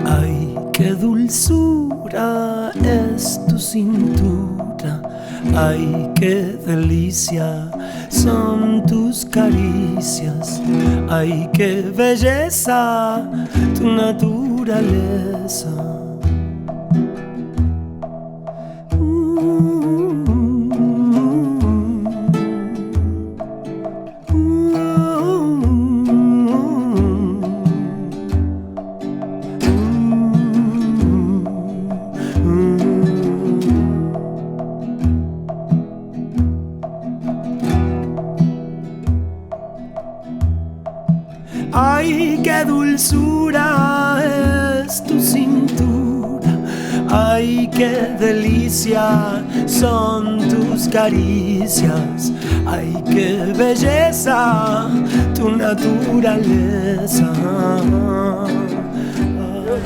Ay, qué dulzura es tu cintura. Ay, qué delicia son tus caricias. Ay, qué belleza tu naturaleza. Ay, qué dulzura es tu cintura. Ay, qué delicia son tus caricias. Ay, qué belleza tu naturaleza.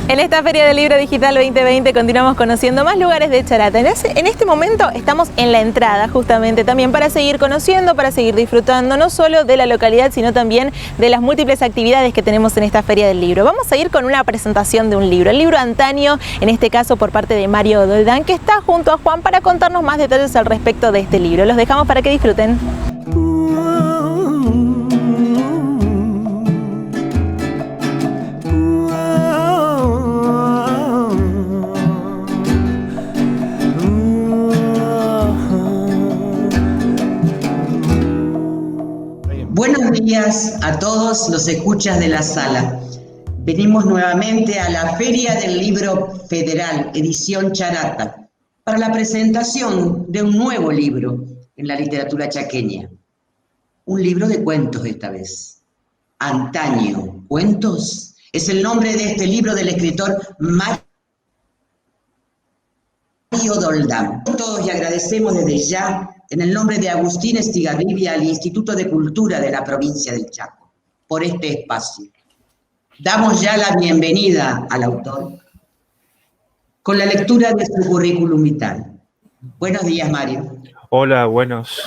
En esta Feria del Libro Digital 2020 continuamos conociendo más lugares de Charata. En este momento estamos en la entrada justamente también para seguir conociendo, para seguir disfrutando no solo de la localidad, sino también de las múltiples actividades que tenemos en esta Feria del Libro. Vamos a ir con una presentación de un libro, el libro Antaño, en este caso por parte de Mario Doldán, que está junto a Juan para contarnos más detalles al respecto de este libro. Los dejamos para que disfruten. Buenos días a todos los escuchas de la sala. Venimos nuevamente a la Feria del Libro Federal, edición Charata, para la presentación de un nuevo libro en la literatura chaqueña. Un libro de cuentos esta vez. Antaño, ¿cuentos? Es el nombre de este libro del escritor Mario Doldán. Todos y agradecemos desde ya, en el nombre de Agustín Estigarribia, al Instituto de Cultura de la provincia del Chaco, por este espacio. Damos ya la bienvenida al autor con la lectura de su currículum vital. Buenos días, Mario. Hola, buenas,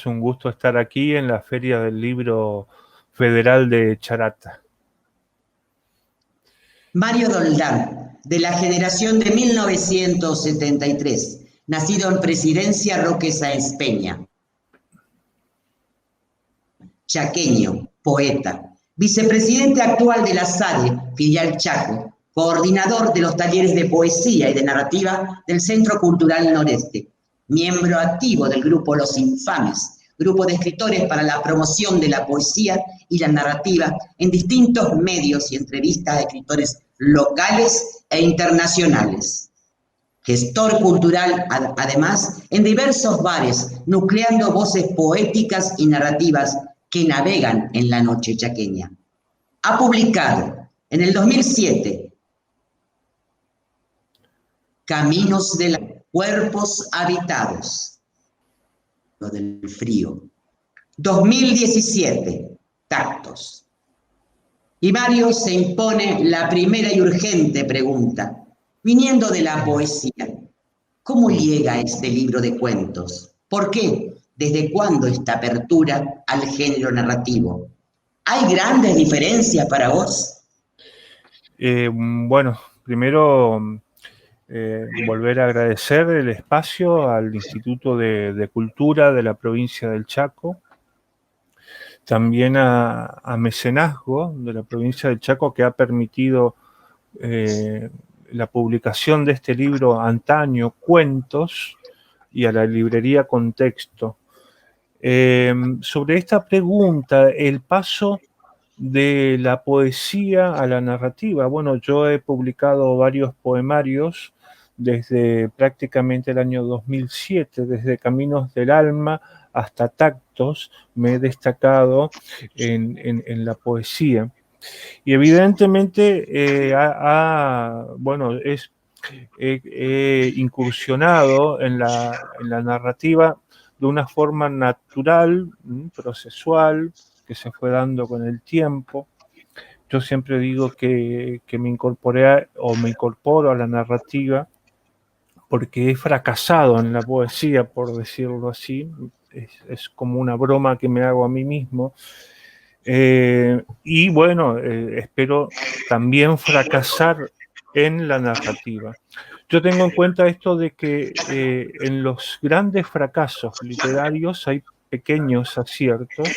un gusto estar aquí en la Feria del Libro Federal de Charata. Mario Doldán, de la generación de 1973, nacido en Presidencia Roque Sáenz Peña. Chaqueño, poeta, vicepresidente actual de la SADE, filial Chaco, coordinador de los talleres de poesía y de narrativa del Centro Cultural Noreste, miembro activo del grupo Los Infames, grupo de escritores para la promoción de la poesía y la narrativa en distintos medios y entrevistas a escritores locales e internacionales. Gestor cultural, además, en diversos bares, nucleando voces poéticas y narrativas que navegan en la noche chaqueña. Ha publicado en el 2007 Caminos de los Cuerpos Habitados, lo del frío. 2017, Tactos. Y Mario se impone la primera y urgente pregunta, viniendo de la poesía. ¿Cómo llega este libro de cuentos? ¿Por qué? ¿Desde cuándo esta apertura al género narrativo? ¿Hay grandes diferencias para vos? Bueno, primero volver a agradecer el espacio al Instituto de Cultura de la provincia del Chaco, también a Mecenazgo de la provincia del Chaco, que ha permitido la publicación de este libro Antaño, Cuentos, y a la librería Contexto. Sobre esta pregunta, el paso de la poesía a la narrativa. Bueno, yo he publicado varios poemarios desde prácticamente el año 2007, desde Caminos del Alma hasta Tactos, me he destacado en la poesía. Y evidentemente, he incursionado en la narrativa de una forma natural, procesual, que se fue dando con el tiempo. Yo siempre digo que me incorporo a la narrativa porque he fracasado en la poesía, por decirlo así. Es como una broma que me hago a mí mismo. Y bueno, espero también fracasar en la narrativa. Yo tengo en cuenta esto de que en los grandes fracasos literarios hay pequeños aciertos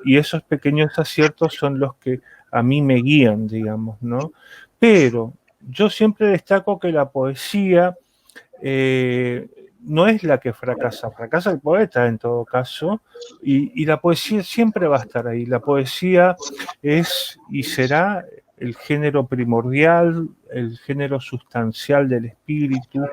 y esos pequeños aciertos son los que a mí me guían, digamos, ¿no? Pero yo siempre destaco que la poesía no es la que fracasa, fracasa el poeta en todo caso, y la poesía siempre va a estar ahí. La poesía es y será el género primordial, el género sustancial del espíritu,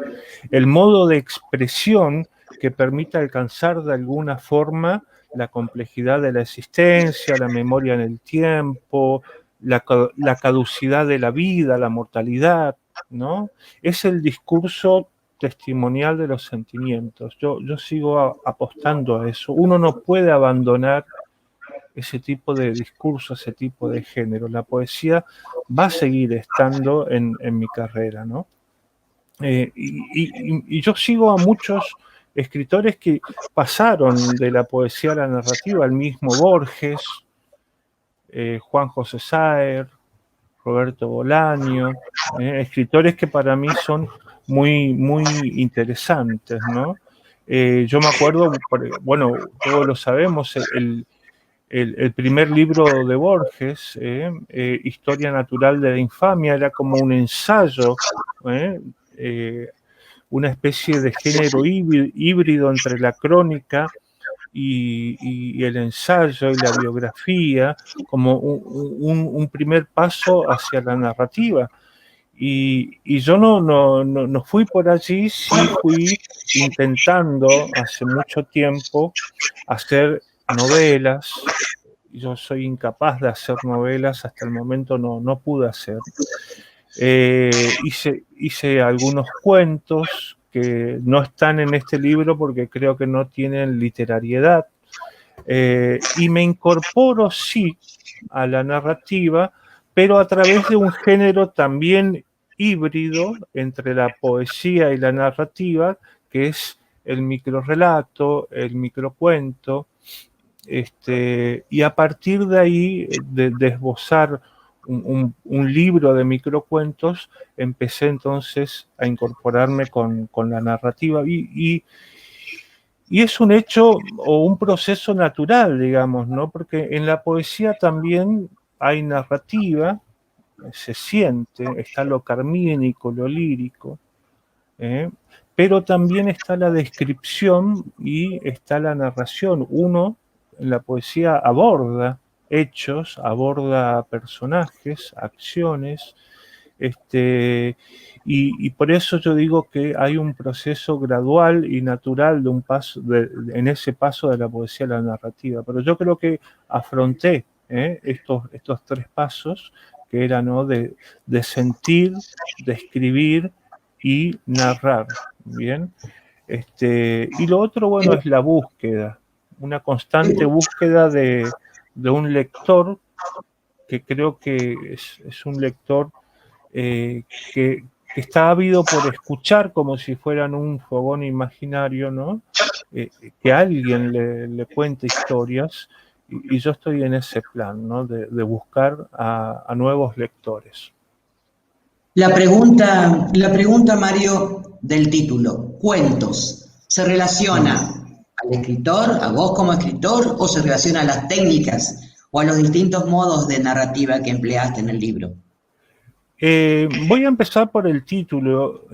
el modo de expresión que permite alcanzar de alguna forma la complejidad de la existencia, la memoria en el tiempo, la caducidad de la vida, la mortalidad, ¿no? Es el discurso testimonial de los sentimientos. Yo sigo apostando a eso. Uno no puede abandonar ese tipo de discurso, ese tipo de género. La poesía va a seguir estando en mi carrera, ¿no? Y yo sigo a muchos escritores que pasaron de la poesía a la narrativa, el mismo Borges, Juan José Saer, Roberto Bolaño, escritores que para mí son muy, muy interesantes, ¿no? Yo me acuerdo, bueno, todos lo sabemos, el primer libro de Borges, Historia Natural de la Infamia, era como un ensayo, una especie de género híbrido entre la crónica y el ensayo y la biografía, como un primer paso hacia la narrativa. Y yo no fui por allí, sí fui intentando hace mucho tiempo hacer novelas. Yo soy incapaz de hacer novelas, hasta el momento no pude hacer. Hice algunos cuentos que no están en este libro porque creo que no tienen literariedad. Y me incorporo, sí, a la narrativa, pero a través de un género también híbrido entre la poesía y la narrativa, que es el microrrelato, el microcuento, y a partir de ahí, de esbozar un libro de microcuentos, empecé entonces a incorporarme con la narrativa y es un hecho o un proceso natural, digamos, ¿no? Porque en la poesía también hay narrativa, se siente, está lo carmínico, lo lírico, pero también está la descripción y está la narración. Uno en la poesía aborda hechos, aborda personajes, acciones, y por eso yo digo que hay un proceso gradual y natural de un paso, en ese paso de la poesía a la narrativa. Pero yo creo que afronté estos tres pasos, que eran, ¿no?, de sentir, de escribir y narrar. Bien. Y lo otro, bueno, es la búsqueda, una constante búsqueda de un lector que creo que es un lector que está ávido por escuchar, como si fueran un fogón imaginario, ¿no? Que alguien le cuente historias, y yo estoy en ese plan, ¿no? De buscar a nuevos lectores. La pregunta, Mario, del título, cuentos, ¿se relaciona al escritor, a vos como escritor, o se relaciona a las técnicas o a los distintos modos de narrativa que empleaste en el libro? Voy a empezar por el título,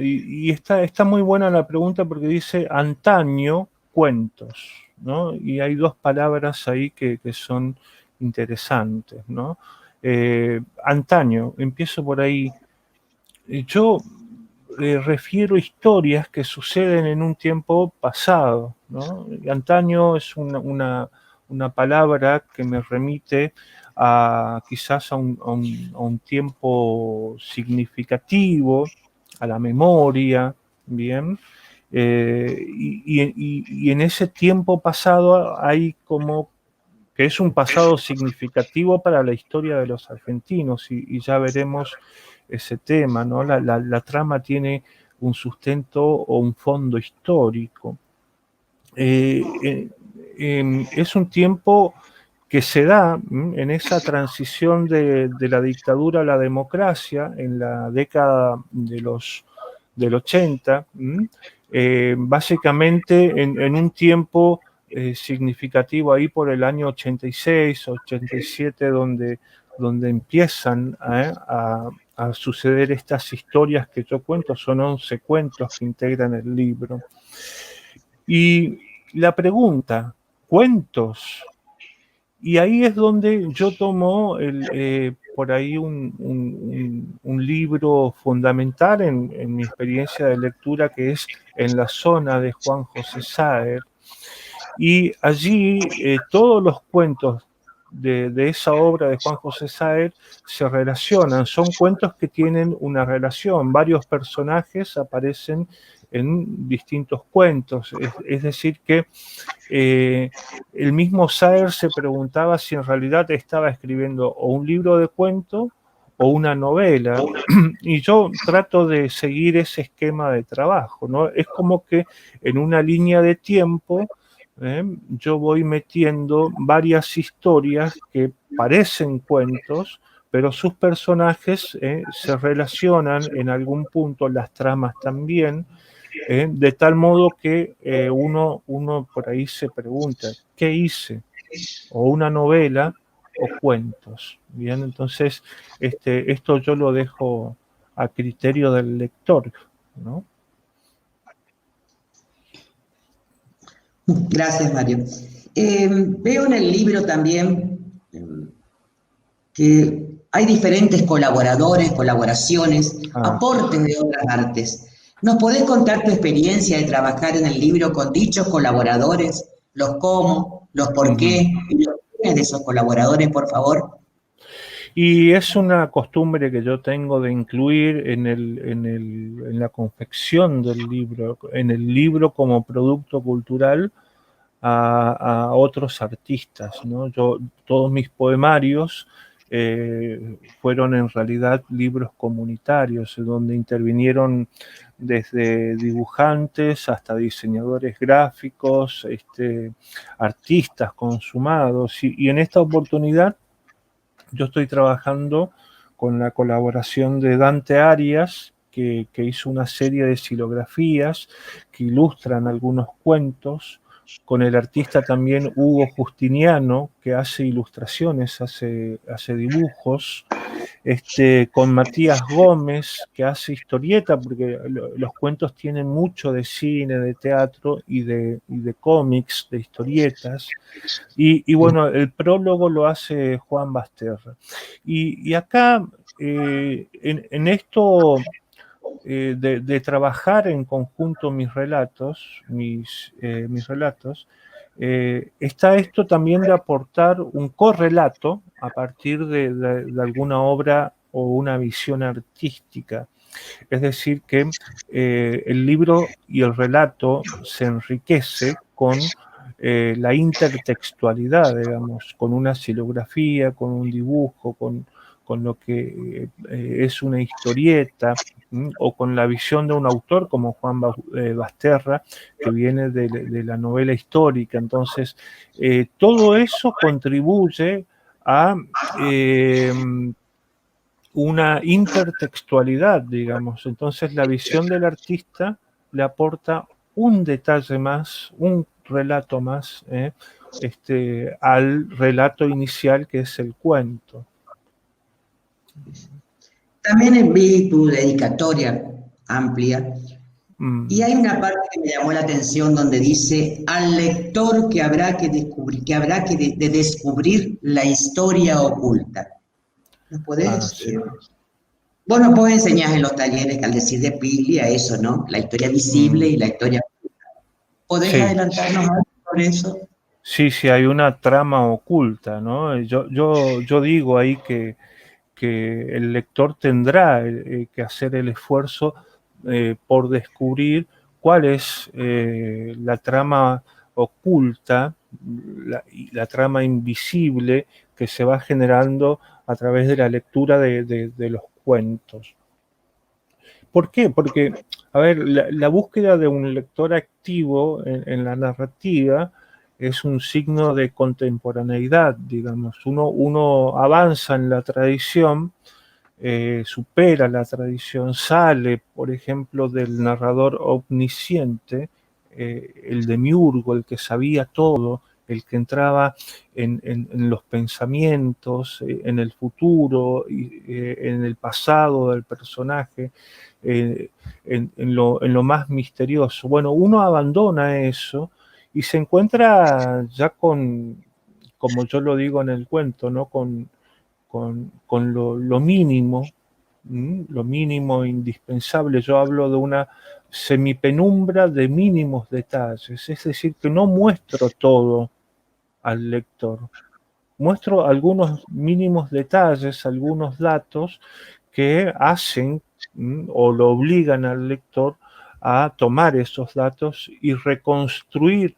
y está muy buena la pregunta porque dice antaño cuentos, ¿no? Y hay dos palabras ahí que son interesantes, ¿no? Antaño, empiezo por ahí. Yo refiero historias que suceden en un tiempo pasado, ¿no? Y antaño es una palabra que me remite quizás a un tiempo significativo, a la memoria, ¿bien? Y en ese tiempo pasado hay como que es un pasado significativo para la historia de los argentinos, y ya veremos ese tema, ¿no? La trama tiene un sustento o un fondo histórico. Es un tiempo que se da en esa transición de la dictadura a la democracia en la década del 80, básicamente en un tiempo significativo ahí por el año 86, 87, donde empiezan a suceder estas historias que yo cuento. Son 11 cuentos que integran el libro. Y la pregunta, ¿cuentos? Y ahí es donde yo tomo por ahí un libro fundamental en mi experiencia de lectura, que es En la zona, de Juan José Saer. Y allí todos los cuentos de esa obra de Juan José Saer se relacionan. Son cuentos que tienen una relación. Varios personajes aparecen en distintos cuentos. Es decir que el mismo Saer se preguntaba si en realidad estaba escribiendo o un libro de cuento o una novela, y yo trato de seguir ese esquema de trabajo, ¿no? Es como que en una línea de tiempo yo voy metiendo varias historias que parecen cuentos, pero sus personajes se relacionan en algún punto, las tramas también, de tal modo que uno por ahí se pregunta, ¿qué hice? O una novela o cuentos. Bien, entonces esto yo lo dejo a criterio del lector, ¿no? Gracias, Mario. Veo en el libro también que hay diferentes colaboradores, colaboraciones, aportes de otras artes. ¿Nos podés contar tu experiencia de trabajar en el libro con dichos colaboradores? ¿Los cómo, los por qué y los quiénes de esos colaboradores, por favor? Y es una costumbre que yo tengo de incluir en la confección del libro, en el libro como producto cultural, a otros artistas, ¿no? Todos mis poemarios fueron en realidad libros comunitarios, donde intervinieron desde dibujantes hasta diseñadores gráficos, artistas consumados, y en esta oportunidad yo estoy trabajando con la colaboración de Dante Arias, que hizo una serie de xilografías que ilustran algunos cuentos, con el artista también Hugo Justiniano, que hace ilustraciones, hace dibujos, con Matías Gómez, que hace historieta, porque los cuentos tienen mucho de cine, de teatro y de cómics, de historietas. Y bueno, el prólogo lo hace Juan Basterra. Y acá, en esto de trabajar en conjunto mis relatos, está esto también de aportar un correlato a partir de alguna obra o una visión artística. Es decir, que el libro y el relato se enriquece con la intertextualidad, digamos, con una xilografía, con un dibujo, con lo que es una historieta, o con la visión de un autor como Juan Basterra, que viene de la novela histórica. Entonces, todo eso contribuye a una intertextualidad, digamos. Entonces, la visión del artista le aporta un detalle más, un relato más, al relato inicial, que es el cuento. También vi tu dedicatoria amplia y hay una parte que me llamó la atención donde dice al lector que habrá que descubrir, de descubrir la historia oculta. ¿Nos podés? Sí. Vos nos podés enseñar en los talleres que al decir de Pili a eso, ¿no? La historia visible y la historia oculta. ¿Podés adelantarnos algo sobre eso? Sí, hay una trama oculta, ¿no? Yo digo ahí que el lector tendrá que hacer el esfuerzo por descubrir cuál es la trama oculta, la trama invisible que se va generando a través de la lectura de los cuentos. ¿Por qué? Porque, a ver, la búsqueda de un lector activo en la narrativa es un signo de contemporaneidad, digamos. Uno avanza en la tradición, supera la tradición, sale, por ejemplo, del narrador omnisciente, el demiurgo, el que sabía todo, el que entraba en los pensamientos, en el futuro, en el pasado del personaje, en lo más misterioso. Bueno, uno abandona eso y se encuentra ya con, como yo lo digo en el cuento, ¿no? Con lo mínimo, lo mínimo indispensable. Yo hablo de una semipenumbra de mínimos detalles, es decir, que no muestro todo al lector, muestro algunos mínimos detalles, algunos datos que hacen o lo obligan al lector a tomar esos datos y reconstruir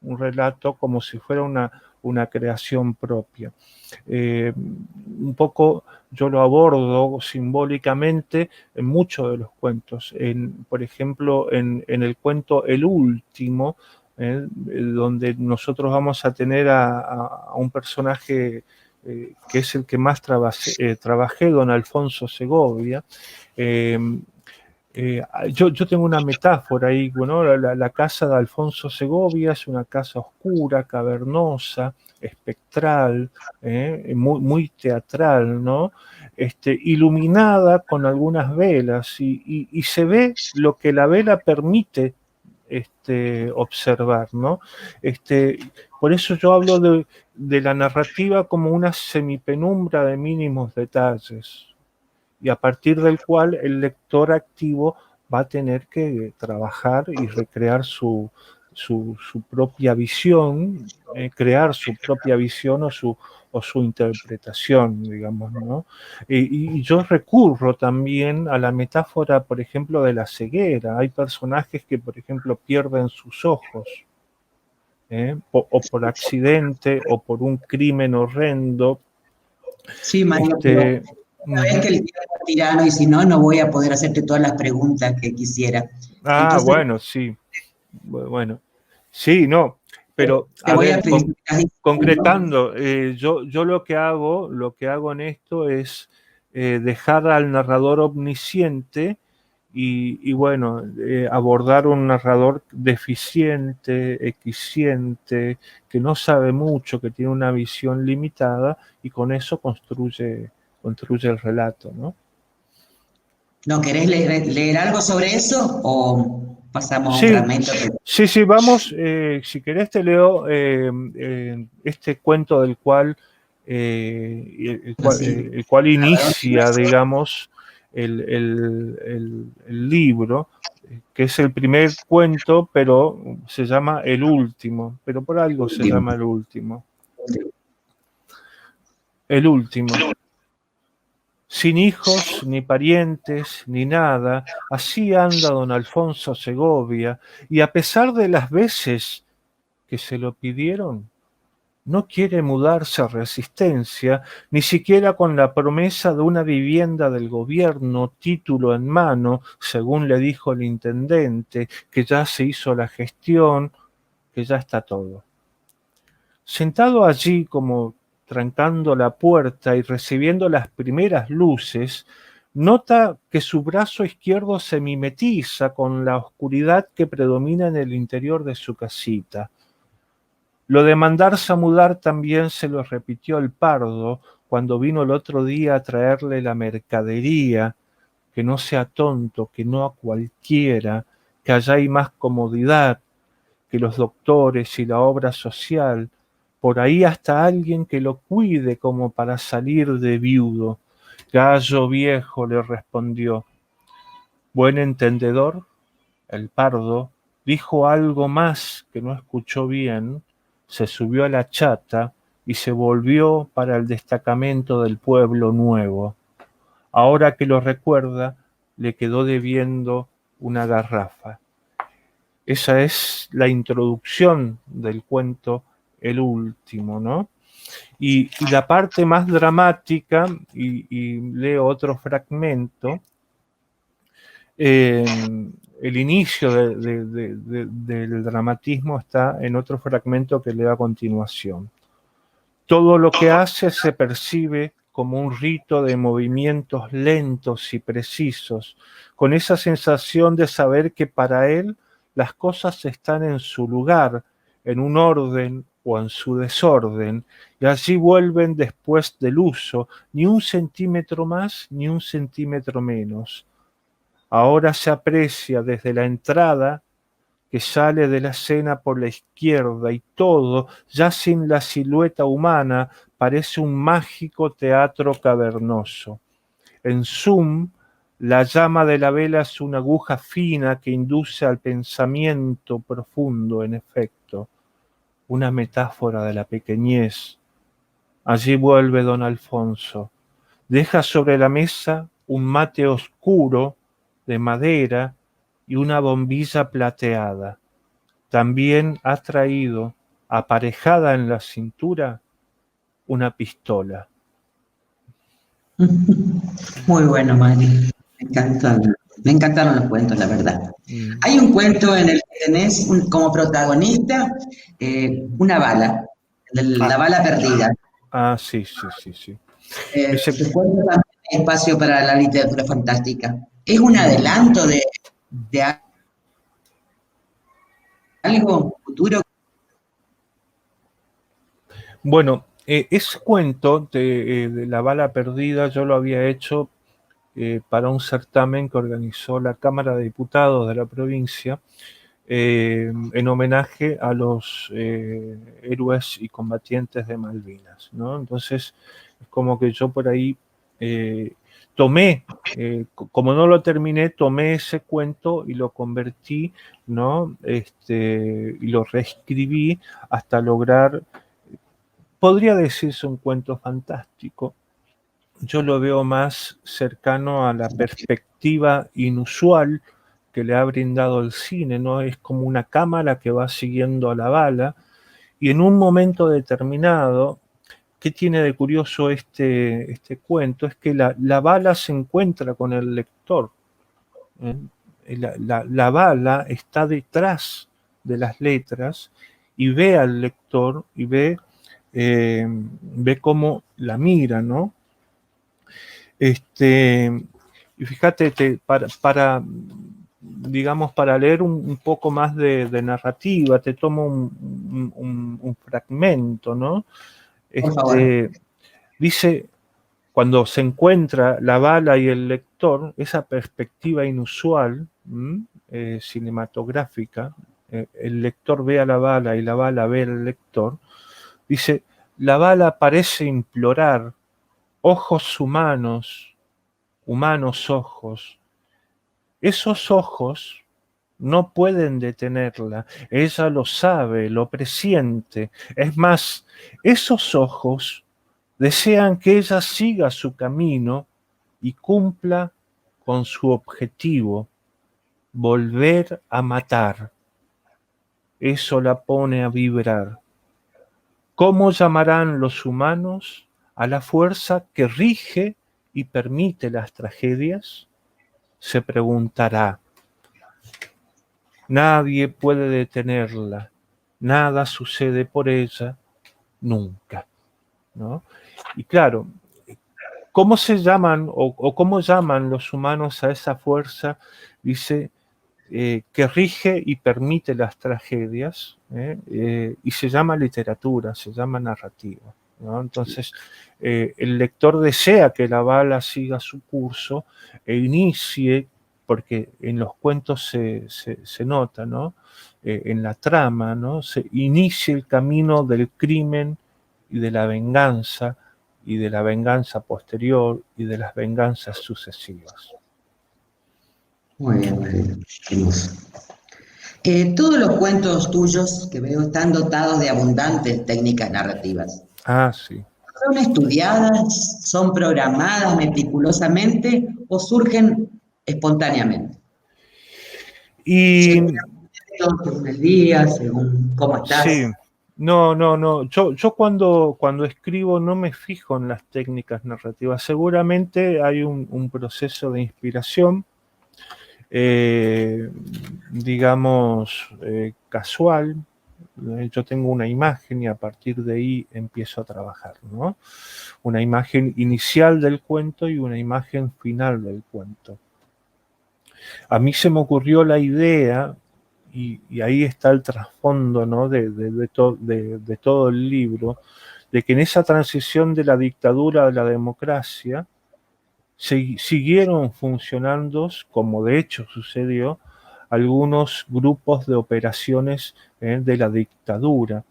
un relato como si fuera una creación propia. Un poco yo lo abordo simbólicamente en muchos de los cuentos. Por ejemplo, en el cuento El Último, donde nosotros vamos a tener a un personaje que es el que más trabajé, don Alfonso Segovia. Yo tengo una metáfora ahí, bueno, la casa de Alfonso Segovia es una casa oscura, cavernosa, espectral, muy teatral, ¿no? Iluminada con algunas velas y se ve lo que la vela permite observar, ¿no? Por eso yo hablo de la narrativa como una semipenumbra de mínimos detalles, y a partir del cual el lector activo va a tener que trabajar y recrear su propia visión, crear su propia visión o su interpretación, digamos, ¿no? Y yo recurro también a la metáfora, por ejemplo, de la ceguera. Hay personajes que, por ejemplo, pierden sus ojos, o por accidente o por un crimen horrendo. Sí, Mario, pero sabes que el tiempo es tirano y si no, no voy a poder hacerte todas las preguntas que quisiera. Entonces, Bueno, sí. Bueno, sí, no, pero te a voy a ver, pedir, concretando, yo lo que hago en esto es dejar al narrador omnisciente y bueno, abordar un narrador deficiente, equisciente, que no sabe mucho, que tiene una visión limitada y con eso construye el relato, ¿no? ¿No querés leer algo sobre eso o pasamos a un Sí, fragmento? sí, vamos, si querés te leo este cuento del cual, Sí. el cual inicia, digamos, el libro, que es el primer cuento, pero se llama El Último, pero por algo se llama El Último. El Último. Sin hijos, ni parientes, ni nada, así anda don Alfonso Segovia, y a pesar de las veces que se lo pidieron, no quiere mudarse a Resistencia, ni siquiera con la promesa de una vivienda del gobierno, título en mano, según le dijo el intendente, que ya se hizo la gestión, que ya está todo. Sentado allí como trancando la puerta y recibiendo las primeras luces, nota que su brazo izquierdo se mimetiza con la oscuridad que predomina en el interior de su casita. Lo de mandarse a mudar también se lo repitió el Pardo cuando vino el otro día a traerle la mercadería, que no sea tonto, que no a cualquiera, que allá hay más comodidad, que los doctores y la obra social, por ahí hasta alguien que lo cuide como para salir de viudo. Gallo viejo, le respondió. Buen entendedor, el Pardo dijo algo más que no escuchó bien, se subió a la chata y se volvió para el destacamento del pueblo nuevo. Ahora que lo recuerda, le quedó debiendo una garrafa. Esa es la introducción del cuento El Último, ¿no? Y la parte más dramática, y leo otro fragmento, el inicio del dramatismo está en otro fragmento que leo a continuación. Todo lo que hace se percibe como un rito de movimientos lentos y precisos, con esa sensación de saber que para él las cosas están en su lugar, en un orden o en su desorden, y allí vuelven después del uso, ni un centímetro más ni un centímetro menos. Ahora se aprecia desde la entrada que sale de la escena por la izquierda, y todo, ya sin la silueta humana, parece un mágico teatro cavernoso. En Zoom, la llama de la vela es una aguja fina que induce al pensamiento profundo, en efecto, una metáfora de la pequeñez. Allí vuelve don Alfonso. Deja sobre la mesa un mate oscuro de madera y una bombilla plateada. También ha traído, aparejada en la cintura, una pistola. Muy bueno, Mari. Me encantaron los cuentos, la verdad. Hay un cuento en el que tenés como protagonista una bala, la bala perdida. Sí. Tu cuento también hay espacio para la literatura fantástica. ¿Es un adelanto de algo futuro? Bueno, ese cuento de la bala perdida yo lo había hecho para un certamen que organizó la Cámara de Diputados de la provincia en homenaje a los héroes y combatientes de Malvinas, ¿no? Entonces, es como que yo por ahí tomé, como no lo terminé, tomé ese cuento y lo convertí, ¿no? Y lo reescribí hasta lograr, podría decirse un cuento fantástico. Yo lo veo más cercano a la perspectiva inusual que le ha brindado el cine, ¿no? Es como una cámara que va siguiendo a la bala, y en un momento determinado, ¿qué tiene de curioso este cuento? Es que la bala se encuentra con el lector. La bala está detrás de las letras y ve al lector y ve cómo la mira, ¿no? Y fíjate, digamos, para leer un poco más de narrativa, te tomo un fragmento, ¿no? Por favor. Dice, cuando se encuentra la bala y el lector, esa perspectiva inusual, cinematográfica, el lector ve a la bala y la bala ve al lector, dice, la bala parece implorar, ojos humanos ojos. Esos ojos no pueden detenerla. Ella lo sabe, lo presiente. Es más, esos ojos desean que ella siga su camino y cumpla con su objetivo, volver a matar. Eso la pone a vibrar. ¿Cómo llamarán los humanos a la fuerza que rige y permite las tragedias? Se preguntará. Nadie puede detenerla, nada sucede por ella, nunca, ¿no? Y claro, ¿cómo se llaman o cómo llaman los humanos a esa fuerza? Dice que rige y permite las tragedias, y se llama literatura, se llama narrativa, ¿no? Entonces, el lector desea que la bala siga su curso e inicie, porque en los cuentos se nota, ¿no? En la trama, ¿no? Se inicia el camino del crimen y de la venganza posterior y de las venganzas sucesivas. Muy bien, María. Hermoso. Todos los cuentos tuyos que veo están dotados de abundantes técnicas narrativas. Sí. ¿Son estudiadas, son programadas meticulosamente o surgen espontáneamente? Y Según el día, según cómo estás. sí, no. Yo cuando escribo no me fijo en las técnicas narrativas. Seguramente hay un proceso de inspiración. digamos, casual. Yo tengo una imagen y a partir de ahí empiezo a trabajar, ¿no? Una imagen inicial del cuento y una imagen final del cuento. A mí se me ocurrió la idea, y ahí está el trasfondo, ¿no? de todo el libro, de que en esa transición de la dictadura a la democracia siguieron funcionando, como de hecho sucedió, algunos grupos de operaciones de la dictadura,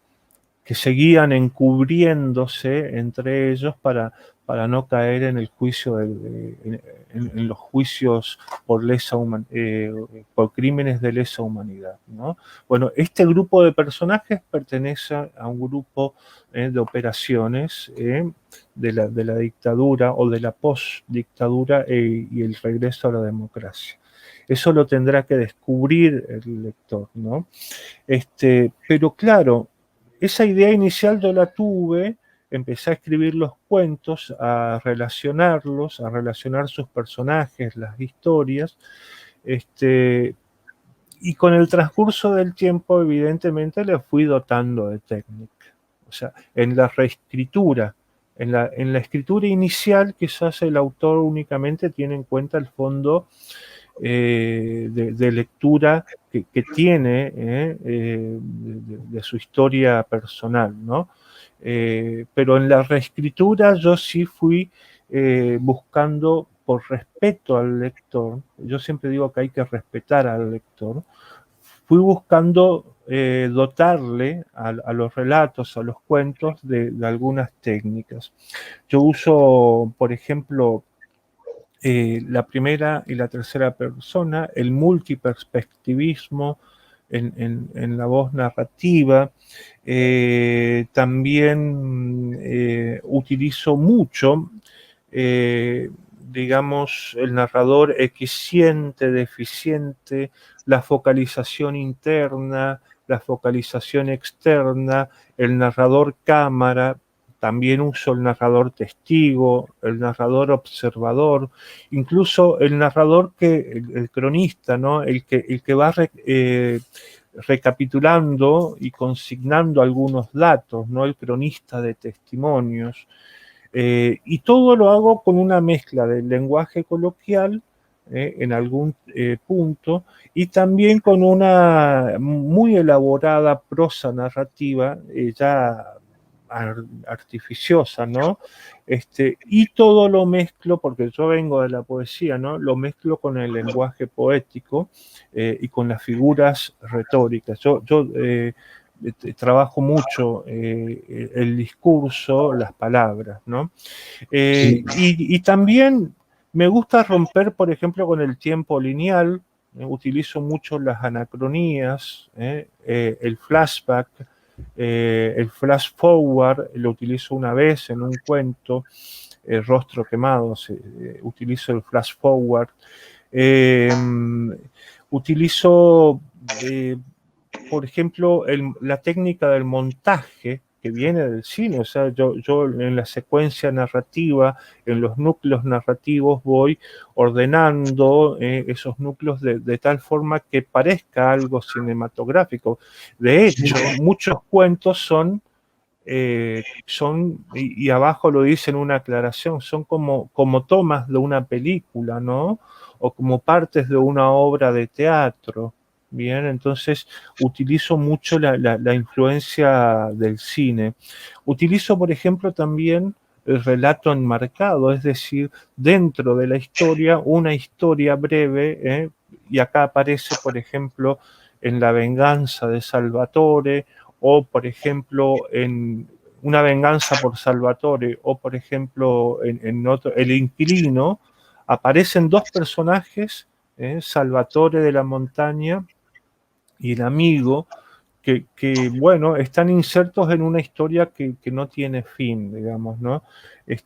que seguían encubriéndose entre ellos para no caer en el juicio, en los juicios por crímenes de lesa humanidad, ¿no? Bueno, este grupo de personajes pertenece a un grupo de operaciones de la dictadura o de la postdictadura y el regreso a la democracia. Eso lo tendrá que descubrir el lector, ¿no? Pero claro, esa idea inicial yo la tuve, empecé a escribir los cuentos, a relacionarlos, a relacionar sus personajes, las historias, y con el transcurso del tiempo, evidentemente, le fui dotando de técnica. O sea, en la reescritura, en la escritura inicial, quizás el autor únicamente tiene en cuenta el fondo de lectura que tiene de su historia personal, ¿no? Pero en la reescritura yo sí fui buscando, por respeto al lector, yo siempre digo que hay que respetar al lector, fui buscando dotarle a los relatos, a los cuentos de algunas técnicas. Yo uso, por ejemplo, la primera y la tercera persona, el multiperspectivismo en la voz narrativa. También utilizo mucho, digamos, el narrador eficiente, deficiente, la focalización interna, la focalización externa, el narrador cámara. También uso el narrador testigo, el narrador observador, incluso el narrador el cronista, ¿no? El que va recapitulando y consignando algunos datos, ¿no? El cronista de testimonios. Y todo lo hago con una mezcla del lenguaje coloquial en algún punto y también con una muy elaborada prosa narrativa ya artificiosa, ¿no? Y todo lo mezclo, porque yo vengo de la poesía, ¿no? Lo mezclo con el lenguaje poético y con las figuras retóricas. Yo trabajo mucho el discurso, las palabras, ¿no? Y también me gusta romper, por ejemplo, con el tiempo lineal. Utilizo mucho las anacronías, el flashback, el flash forward, lo utilizo una vez en un cuento, El rostro quemado, utilizo el flash forward. Utilizo, por ejemplo, la técnica del montaje que viene del cine. O sea, yo en la secuencia narrativa, en los núcleos narrativos, voy ordenando esos núcleos de tal forma que parezca algo cinematográfico. De hecho, muchos cuentos son, y abajo lo dice en una aclaración, son como tomas de una película, ¿no? O como partes de una obra de teatro. Bien, entonces utilizo mucho la influencia del cine. Utilizo, por ejemplo, también el relato enmarcado, es decir, dentro de la historia, una historia breve, y acá aparece, por ejemplo, en La venganza de Salvatore, o por ejemplo, en Una venganza por Salvatore, o por ejemplo, en otro, El inquilino, aparecen dos personajes, Salvatore de la montaña y el amigo, que bueno, están insertos en una historia que no tiene fin, digamos, ¿no?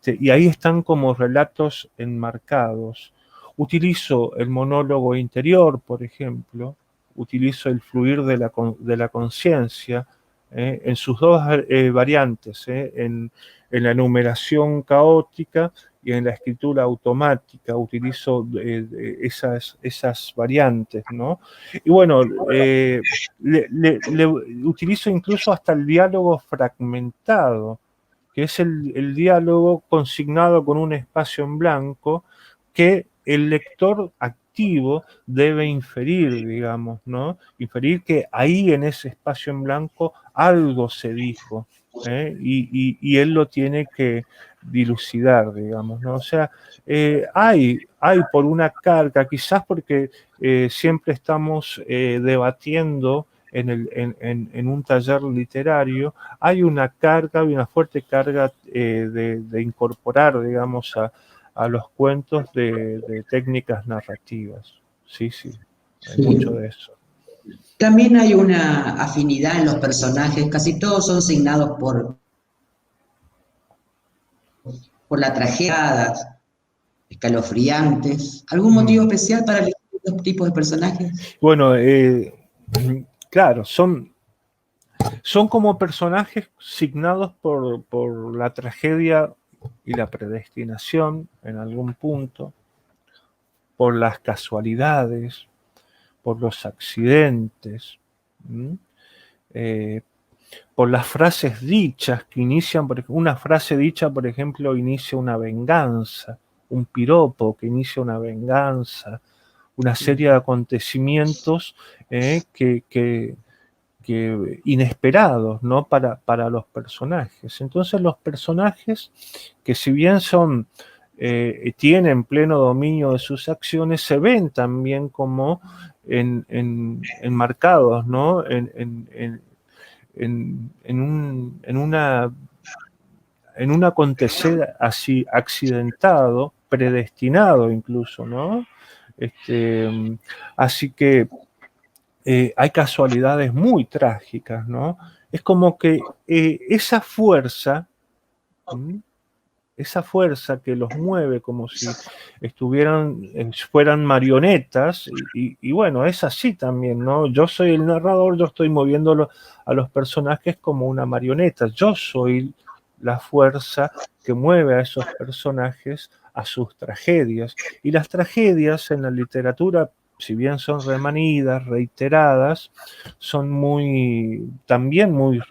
Y ahí están como relatos enmarcados. Utilizo el monólogo interior, por ejemplo, utilizo el fluir de la conciencia, en sus dos variantes, en en la numeración caótica y en la escritura automática utilizo esas variantes, ¿no? Y bueno, le utilizo incluso hasta el diálogo fragmentado, que es el diálogo consignado con un espacio en blanco que el lector activo debe inferir, digamos, ¿no? Inferir que ahí en ese espacio en blanco algo se dijo, ¿eh? Y él lo tiene que dilucidar, digamos, ¿no? O sea, hay por una carga, quizás porque siempre estamos debatiendo en un taller literario, hay una carga, hay una fuerte carga de incorporar, digamos, a los cuentos de técnicas narrativas. Sí, hay mucho de eso. También hay una afinidad en los personajes, casi todos son signados por la tragedia, escalofriantes. ¿Algún motivo especial para elegir estos tipos de personajes? Bueno, claro, son como personajes signados por la tragedia y la predestinación en algún punto, por las casualidades, por los accidentes, por las frases dichas que inician, una frase dicha, por ejemplo, inicia una venganza, un piropo que inicia una venganza, una serie de acontecimientos que inesperados, ¿no? Para los personajes. Entonces los personajes, que si bien tienen pleno dominio de sus acciones, se ven también como enmarcados, ¿no? En un acontecer así accidentado, predestinado incluso, ¿no? Así que hay casualidades muy trágicas, ¿no? Es como que esa fuerza que los mueve como si fueran marionetas, y bueno, es así también, ¿no? Yo soy el narrador, yo estoy moviendo a los personajes como una marioneta, yo soy la fuerza que mueve a esos personajes a sus tragedias, y las tragedias en la literatura, si bien son remanidas, reiteradas, son también muy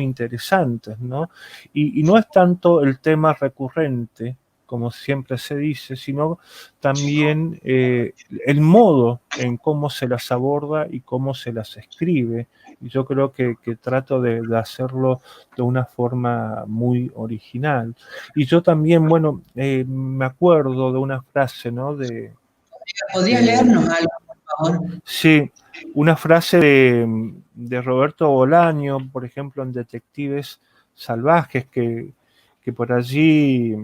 interesantes, ¿no? Y no es tanto el tema recurrente, como siempre se dice, sino también el modo en cómo se las aborda y cómo se las escribe. Y yo creo que trato de hacerlo de una forma muy original. Y yo también, bueno, me acuerdo de una frase, ¿no? ¿Podrías leernos algo, por favor? Sí, una frase de Roberto Bolaño, por ejemplo, en Detectives Salvajes, que por allí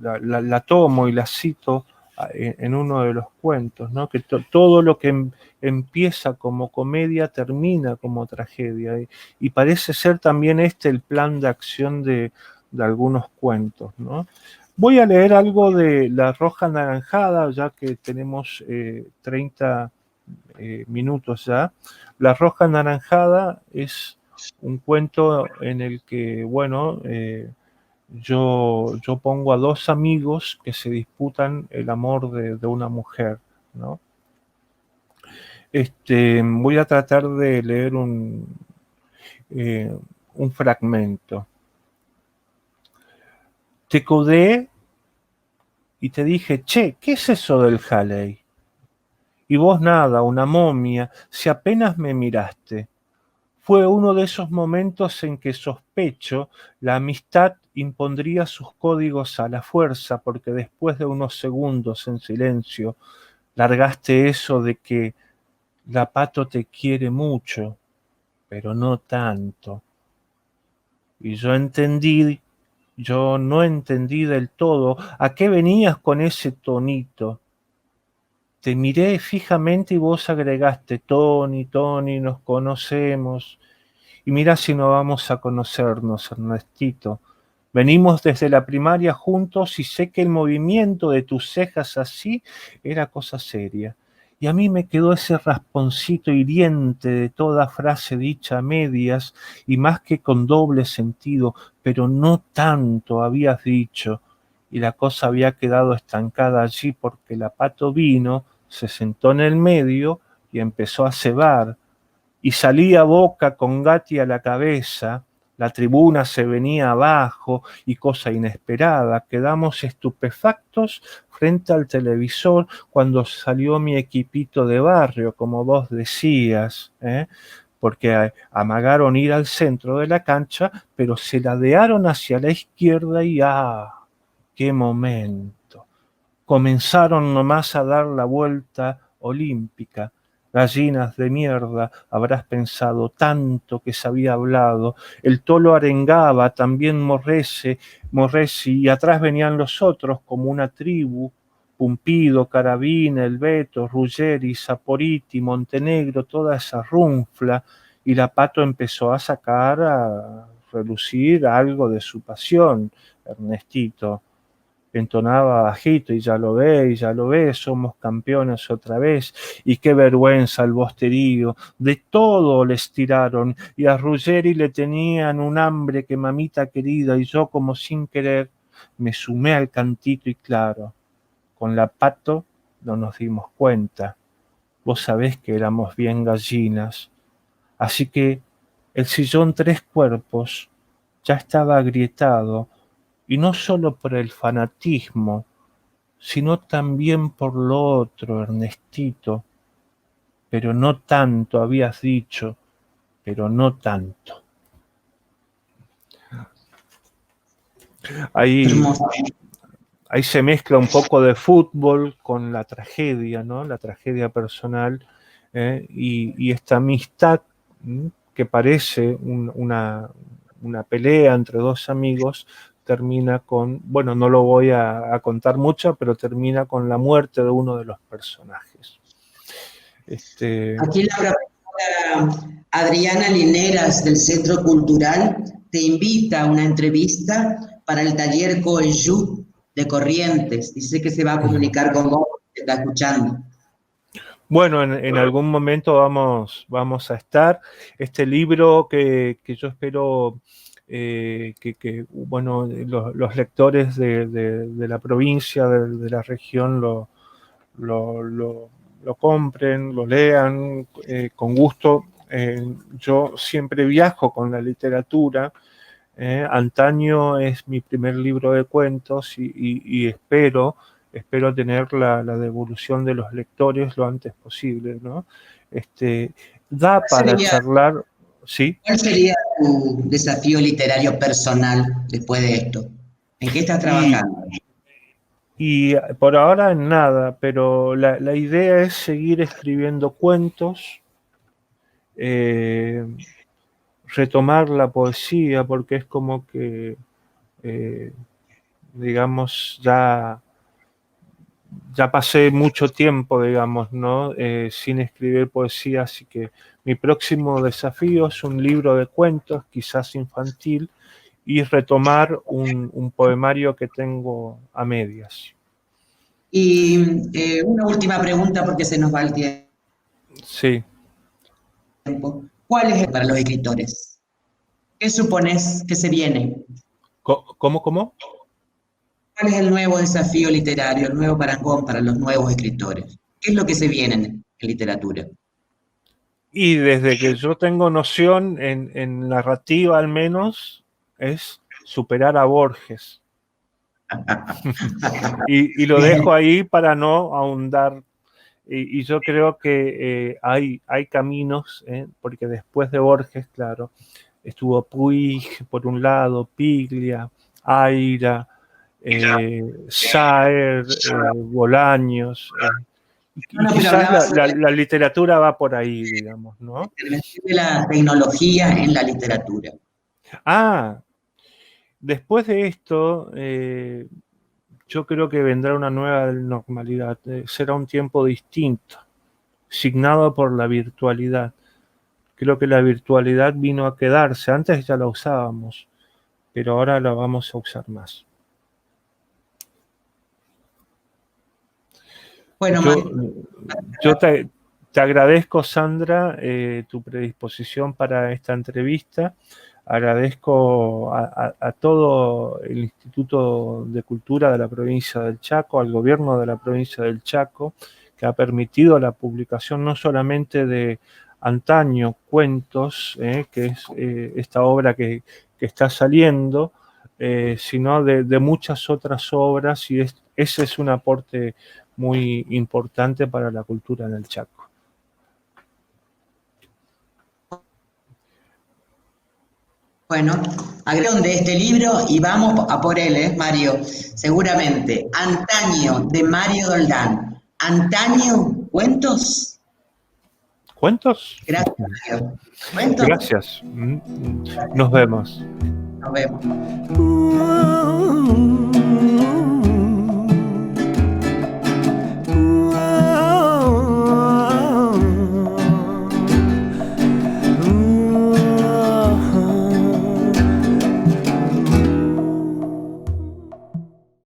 la tomo y la cito en uno de los cuentos, ¿no? Que todo lo que empieza como comedia termina como tragedia. Y parece ser también el plan de acción de algunos cuentos, ¿no? Voy a leer algo de La Roja Anaranjada, ya que tenemos 30 minutos ya. La Roja Anaranjada es un cuento en el que, bueno, yo pongo a dos amigos que se disputan el amor de una mujer, ¿no? Voy a tratar de leer un fragmento. Te codeé y te dije, che, ¿qué es eso del Halley? Y vos nada, una momia, si apenas me miraste. Fue uno de esos momentos en que sospecho la amistad impondría sus códigos a la fuerza, porque después de unos segundos en silencio largaste eso de que la Pato te quiere mucho, pero no tanto. Y yo no entendí del todo a qué venías con ese tonito. Te miré fijamente y vos agregaste, Tony, nos conocemos. Y mira si no vamos a conocernos, Ernestito. Venimos desde la primaria juntos y sé que el movimiento de tus cejas así era cosa seria. Y a mí me quedó ese rasponcito hiriente de toda frase dicha a medias y más que con doble sentido, pero no tanto habías dicho. Y la cosa había quedado estancada allí porque la Pato vino, se sentó en el medio y empezó a cebar. Y salía Boca con Gatti a la cabeza, la tribuna se venía abajo y cosa inesperada, quedamos estupefactos frente al televisor cuando salió mi equipito de barrio, como vos decías, porque amagaron ir al centro de la cancha, pero se ladearon hacia la izquierda y ¡ah! ¡Qué momento! Comenzaron nomás a dar la vuelta olímpica. Gallinas de mierda, habrás pensado, tanto que se había hablado. El tolo arengaba, también Morresi, y atrás venían los otros como una tribu. Pumpido, Carabina, El Beto, Ruggeri, Saporiti, Montenegro, toda esa runfla, y la Pato empezó a sacar, a relucir algo de su pasión, Ernestito. Entonaba bajito, y ya lo ve, somos campeones otra vez, y qué vergüenza el bosterío, de todo les tiraron, y a Ruggeri le tenían un hambre que mamita querida, y yo como sin querer me sumé al cantito y claro, con la Pato no nos dimos cuenta, vos sabés que éramos bien gallinas, así que el sillón tres cuerpos ya estaba agrietado, y no solo por el fanatismo, sino también por lo otro, Ernestito. Pero no tanto, habías dicho, pero no tanto. Ahí se mezcla un poco de fútbol con la tragedia, ¿no? La tragedia personal, y esta amistad que parece una pelea entre dos amigos, termina con, bueno, no lo voy a contar mucho, pero termina con la muerte de uno de los personajes. Aquí la profesora Adriana Lineras del Centro Cultural te invita a una entrevista para el taller Coeyú de Corrientes. Dice que se va a comunicar con vos, te está escuchando. Bueno, en algún momento vamos a estar. Este libro que yo espero bueno, los lectores de la provincia, de la región, lo compren, lo lean con gusto. Yo siempre viajo con la literatura. Antaño es mi primer libro de cuentos y espero tener la devolución de los lectores lo antes posible, ¿no? Da para charlar, ¿sí? ¿Cuál sería tu desafío literario personal después de esto? ¿En qué estás trabajando? Y por ahora en nada, pero la idea es seguir escribiendo cuentos, retomar la poesía, porque es como que, digamos, ya pasé mucho tiempo, digamos, ¿no? Sin escribir poesía, así que mi próximo desafío es un libro de cuentos, quizás infantil, y retomar un poemario que tengo a medias. Y una última pregunta porque se nos va el tiempo. Sí. ¿Cuál es para los escritores? ¿Qué supones que se viene? ¿Cómo? ¿Cuál es el nuevo desafío literario, el nuevo parangón para los nuevos escritores? ¿Qué es lo que se viene en literatura? Y desde que yo tengo noción, en narrativa al menos, es superar a Borges. y lo dejo ahí para no ahondar. Y yo creo que hay caminos, porque después de Borges, claro, estuvo Puig por un lado, Piglia, Aira, Saer, Bolaños. Y quizás la literatura va por ahí, digamos, ¿no? De la tecnología en la literatura. Después de esto, yo creo que vendrá una nueva normalidad. Será un tiempo distinto, signado por la virtualidad. Creo que la virtualidad vino a quedarse. Antes ya la usábamos, pero ahora la vamos a usar más. Bueno, yo te agradezco, Sandra, tu predisposición para esta entrevista. Agradezco a todo el Instituto de Cultura de la provincia del Chaco, al gobierno de la provincia del Chaco, que ha permitido la publicación no solamente de Antaño Cuentos, que es esta obra que está saliendo, sino de muchas otras obras, y ese es un aporte muy importante para la cultura en el Chaco. Bueno, agrego de este libro y vamos a por él, Mario, seguramente. Antaño, de Mario Doldán. Antaño, ¿cuentos? ¿Cuentos? Gracias, Mario. ¿Cuentos? Gracias. Nos vemos. Nos vemos.